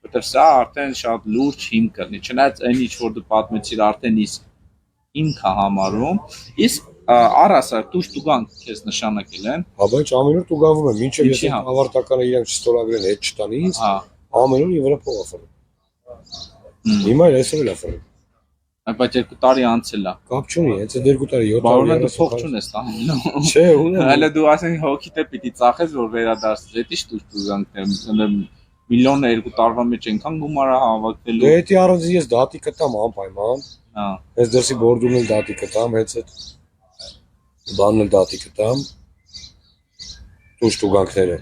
որտեղ սա արդեն շատ լուրջ հիմք կլինի, չնայած այն ինչ որ դու պատմեցիր արդեն իսկ հիմք է համարում, իսկ առասար դու ստուգանք քեզ նշանակել են։ Բայց ամեն օր տուգանվում եմ, մինչև ես ավարտականը իրանք չստորագրեն հետ չտան ինձ, ամեն օր իվրա փող աֆռում։ Հիմա այսօր էլ աֆռում։ Բայց 2 տարի անցել է։ Կապ չունի, հենց 2 տարի 7 տարի։ Բարոն դու փող չունես տանում։ Չէ, ունեմ։ Հələ դու ասենք հոգի դե պիտի ծախես, որ վերադարձես, դա ի՞նչ տուգանք միլիոնը 2 տարվա մեջ այնքան գումար է հավաքվելու։ Դե էդի առանց ես դատի կտամ անպայման։ Հենց դրսի բորդուրն էլ դատի կտամ, հենց այդ բանն էլ դատի կտամ։ Տուգանքները։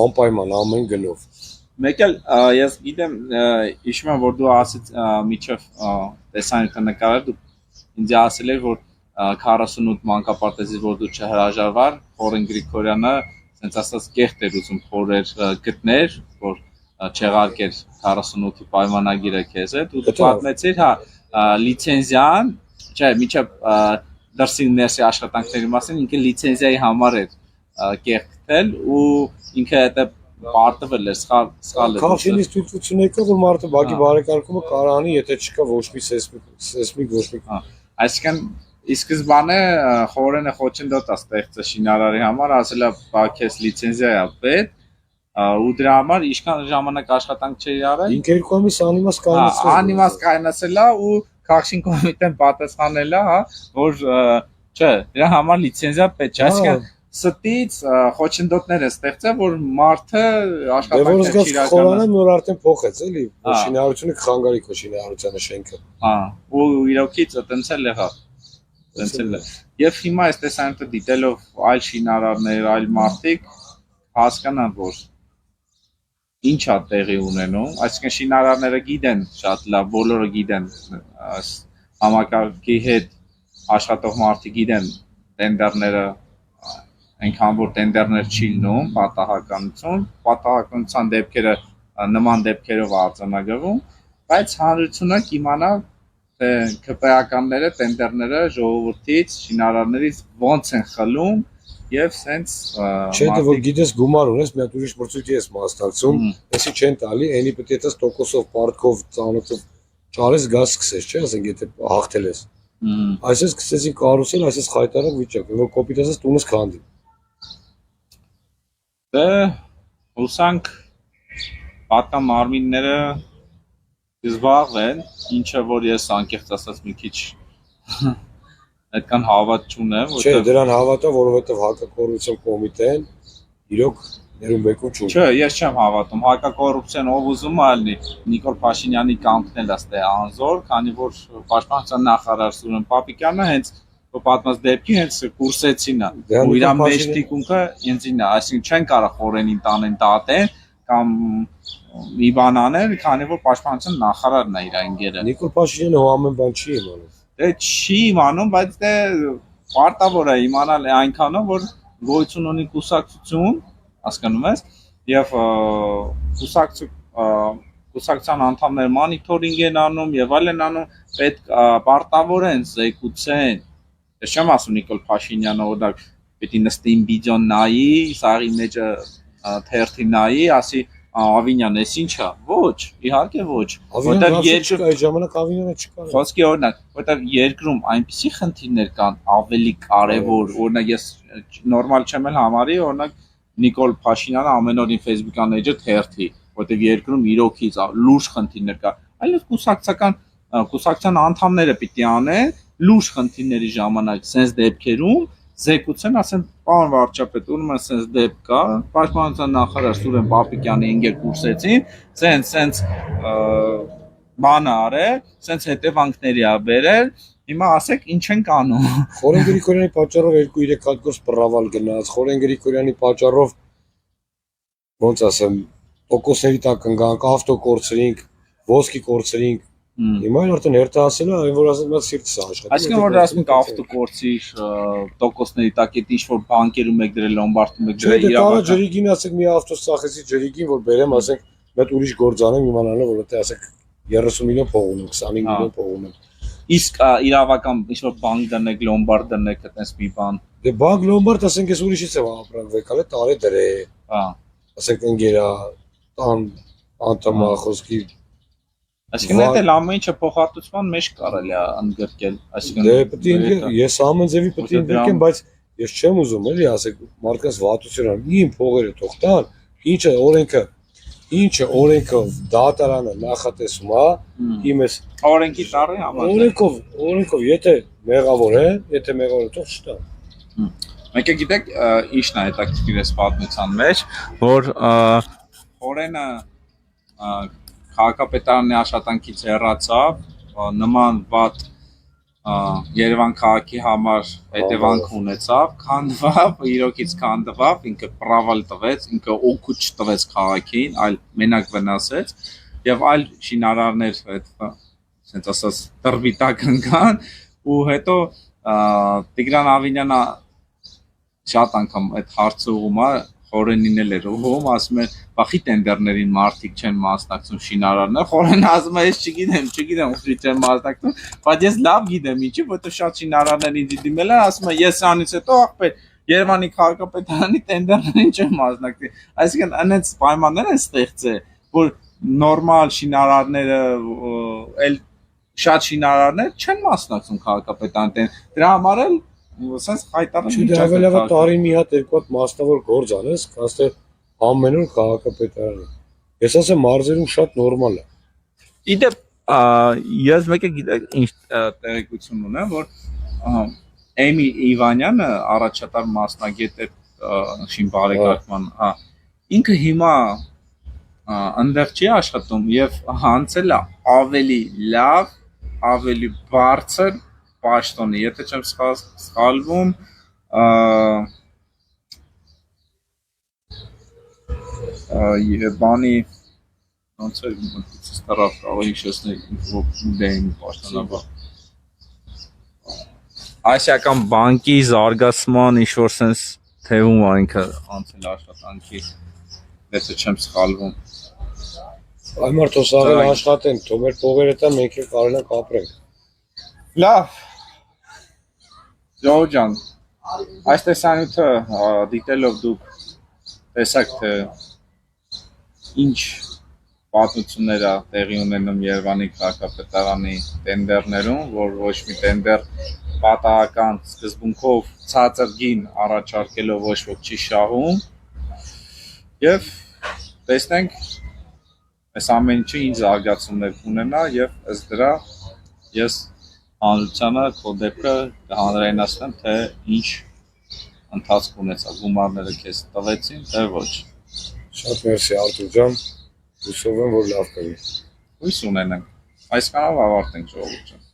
Անպայման ամեն գնով։ Մեկ էլ ես գիտեմ, հիշում եմ, որ դու ասեց միջև տեսանյութը նկարել, դու ինձ ասել էր, որ 48 մանկապարտեզի որ դու չհրաժարվար, Խորեն Գրիգորյանը, ասենց ասած կեղտ էր ուզում խորեր գտներ, որ չեղարկեր 48-ի պայմանագիրը քեզ հետ, ու դու պատմեցիր, լիցենզիան, չէ, միջև դրսի ներսի աշխատանքների մասին ինքը լիցենզիայի համար էր կեղտել ու ինքը հետո պարտվել է սխալ է։ Քաղաքինից թույլտվություն եկավ, որ մարդը բակի բարեկարգումը կարանի, եթե չկա ոչ մի սեյսմիկ ոչ մի։ Այսինքն ի սկզբանե խորենը խոչընդոտ է ստեղծել շինարարի համար, ասել է բակես լիցենզիա է պետք, ու դրա համար ինչքան ժամանակ աշխատանք չի արել։ 5-2 ամիս անիմաստ կայացել։ Անիմաստ կայացել է ու քաղաքին կոմիտեն պատասխանել է, հա, որ չէ, դրա համար լիցենզիա պետք չէ, այսինքն ստից խոչընդոտներ է ստեղծել, որ մարդը աշխատանքներ չի իրականացնում։ Խորանան որ արդեն փոխեց, էլի, որ շինարարությունը կխանգարի քո շինարարությանը շենքը։ Հա, ու իրոքից տնցել է, հա։ Տնցել է։ Եվ հիմա այս տեսանյութը դիտելով այլ շինարարներ, այլ մարդիկ հասկանան, որ ինչ է տեղի ունենում, այսինքն շինարարները գիտեն շատ լավ, բոլորը գիտեն համակարգի հետ աշխատող մարդիկ գիտեն տենդերները այնքան որ տենդերներ չի լինում, պատահականության դեպքերը նման դեպքերով արձանագրվում, բայց հանրությունը կիմանա թե ԿՊԱ-ականները, տենդերները ժողովրդից, շինարարներից ոնց են խլում եւ սենց չէ դե որ գիտես գումար ունես, մի հատ ուրիշ մրցույթի ես մասնակցում, էսի չեն տալի, այնի պետք է դες տոկոսով, պարտքով, ծանոթով ճարես գազ սկսես, չէ, ասենք եթե հաղթել ես։ Այսպես սկսեցի կարուսել, այսպես խայտարակ վիճակ, որ կոպիտ ասես տունս քանդի։ Դե հուսանք պատկան մարմինները զբաղվեն, ինչը որ ես անկեղծ ասած մի քիչ այդքան հավատ չունեմ, Չէ, դրան հավատա, որովհետև հակակոռուպցիոն կոմիտեն իրոք ներումբեկում չունի։ Չէ, ես չեմ հավատում, հակակոռուպցիան ով ուզում է լինի, Նիկոլ Փաշինյանի կանգնել է ստե անզոր, քանի որ պաշտպանության նախարար Սուրեն Պապիկյանը հենց պատմած դեպքի հենց կուրսեցին է, ու իր մեջ թիկունքը ինձին է, այսինքն չեն կարող խորենին տանեն դատեն կամ մի բան անել, քանի որ պաշտպանության նախարարն է իր ընկերը։ Նիկոլ Փաշինյանը հո ամեն բան չի իմանում։ Դե չի իմանում, բայց դե պարտավոր է իմանալ այնքանով, որ գոյություն ունի կուսակցություն, հասկանում ես, եւ կուսակցության անդամները մոնիտորինգ են անում եւ այլն անում, պետք պարտավոր են զեկուցեն։ Ես չեմ ասում Նիկոլ Փաշինյանը օրինակ պետք է նստի վիդեոն նայի, սաղի մեջը թերթի նայի, ասի Ավինյան, էս ի՞նչ է։ Ոչ, իհարկե ոչ։ Որտեղ երկրում այդ ժամանակ Ավինյանը չկար։ Խոսքի օրինակ, որտեղ երկրում այնպիսի խնդիրներ կան ավելի կարևոր, օրինակ ես նորմալ չեմ էլ համարի, օրինակ Նիկոլ Փաշինյանը ամեն օր իր Facebook-ան էջը թերթի, որտեղ երկրում իրոքից լուրջ խնդիրներ կա։ Այլև կուսակցության անդամները պիտի անեն լուրջ խնդիրների ժամանակ sense դեպքերում զեկուցեն, ասեն, պարոն վարչապետ, ուրեմն sense դեպք կա, պաշտպանության նախարար Սուրեն Պապիկյանի ընկեր կուրսեցին, sense բան արել, sense հետևանքների ա բերել, հիմա ասեք ինչ են անում։ Խորեն Գրիգորյանի պատճառով 2-3 հատ գործ պրավալ գնաց, Խորեն Գրիգորյանի պատճառով ոնց ասեմ, տոկոսների տակ ընկանք, ավտո կորցրինք, ոսկի կորցրինք։ Հիմա արդեն հերթասել է, այն որ ասում եմ սիրտս է աշխատում։ Այսինքն որ ասում եք ավտոկորցի տոկոսների տակ էդ ինչ որ բանկերում եք դրել, լոմբարդում եք դրել, իրավական ջրիգին ասեք մի ավտո ծախեցի ջրիգին, որ բերեմ, ասենք, մեծ ուրիշ գործ անեմ, իմանալով որ դա ասեք 30 միլիոն փող ունեմ, 25 միլիոն փող ունեմ։ Իսկ իրավական ինչ որ բանկ դնեք, լոմբարդ դնեք, այդպես մի բան։ Դե բանկ լոմբարդ ասենք ես ուրիշից եմ ապրանքվել, է տարե դրե։ Հա։ Ասենք ընկերա տան անդամա խոսքի Այսինքն դա ամեն ինչը փոխհատուցման մեջ կարելի է ընդգրկել, այսինքն դե պետք է ես ամեն ձևի պետք է ընդգրկեմ, բայց ես չեմ ուզում էլի ասեք մարդկանց վատություն ան, իմ փողերը թող տան, ինչը օրենքը դատարանը նախատեսում է, իմ էս օրենքի տարի համար։ Օրենքով, եթե մեղավոր է, թող չտան։ Մեկը գիտեք, ինչն է հետաքրքիր է պատմության մեջ, որ օրենը քաղաքապետարանի աշխատանքից հեռացավ, նման վատ Երևան քաղաքի համար հետևանք ունեցավ, քանդվավ, իրոքից քանդվավ, ինքը պրավալ տվեց, ինքը օգուտ չտվեց քաղաքին, այլ մենակ վնասեց եւ այլ շինարարներ այդ ասենց ասած դրվիտակ ընկան ու հետո Տիգրան Ավինյանը շատ անգամ այդ հարցը ուղում է Խորենին էլ էր ուղում, ասում է, բախի տենդերներին մարդիկ չեն մասնակցում շինարարներ, Խորենը ասում է, ես չգիտեմ, ուսի չեմ մասնակցում, բայց ես լավ գիտեմ ինչի, որտեղ շատ շինարարներ ինձ դիմել են, ասում է, ես անից հետո ախպեր, Երևանի քաղաքապետարանի տենդերներին չեմ մասնակցի։ Այսինքն այնց պայմաններ են ստեղծել, որ նորմալ շինարարները էլ շատ շինարարներ չեն մասնակցում քաղաքապետարանի տեն։ Դրա համար էլ sense խայտարը Չէ, դա ավելավա տարին մի հատ երկու հատ մասնավոր գործ անես, կաստե ամեն օր քաղաքապետարանը։ Ես ասեմ մարզերում շատ նորմալ է։ Իդեպ ես մեկը գիտեք ինչ տեղեկություն ունեմ, որ Էմի Իվանյանը առաջատար մասնագետ է շին բարեկարգման, ինքը հիմա այնտեղ չի աշխատում եւ հանցել է ավելի լավ, ավելի բարձր պաշտոնի, եթե չեմ սխալվում, բանի ոնց է ստարավ կարող հիշեցնել դեն պաշտոնաբար Ասիական բանկի զարգացման ինչ-որ sense թեվում է ինքը անցել աշխատանքի, եթե չեմ սխալվում։ Այ մարդոս ավել աշխատեն, թող մեր փողերը տա մենք էլ կարողանա կապրենք։ Լավ։ Ժողովուրդ ջան, այս տեսանյութը դիտելով դուք տեսաք թե ինչ պատմություններ է տեղի ունենում Երևանի քաղաքապետարանի տենդերներում, որ ոչ մի տենդեր պատահական սկզբունքով ցածր գին առաջարկելով ոչ ոք չի շահում եւ տեսնենք այս ամեն ինչը ինչ զարգացումներ կունենա եւ ըստ դրա ես հանրությանը քո դեպքը կհանրայնացնեմ թե ինչ ընթացք ունեցա գումարները քեզ տվեցին թե ոչ Շատ մերսի Արտուր ջան հուսով եմ որ լավ կլինի հույս ունենենք այսքանով ավարտենք ժողովուրդ ջան